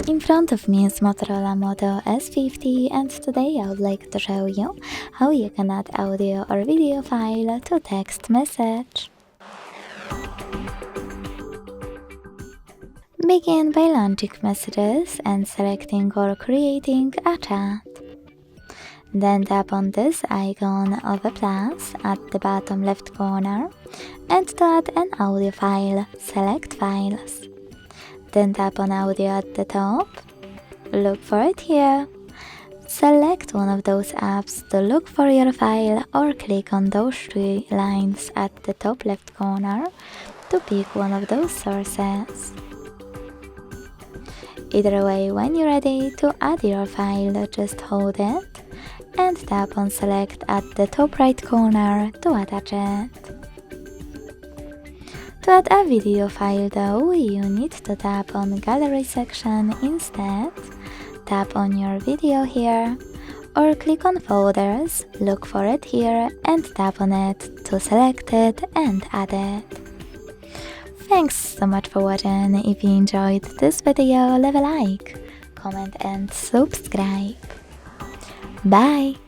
In front of me is Motorola Moto S50 and today I would like to show you how you can add audio or video file to text message. Begin by launching messages and selecting or creating a chat. Then tap on this icon of a plus at the bottom left corner and to add an audio file, select Files. Then tap on Audio at the top, look for it here. Select one of those apps to look for your file or click on those three lines at the top left corner to pick one of those sources. Either way, when you're ready to add your file, just hold it and tap on Select at the top right corner to attach it. To add a video file though, you need to tap on Gallery section instead, tap on your video here, or click on Folders, look for it here and tap on it to select it and add it. Thanks so much for watching. If you enjoyed this video, leave a like, comment and subscribe. Bye!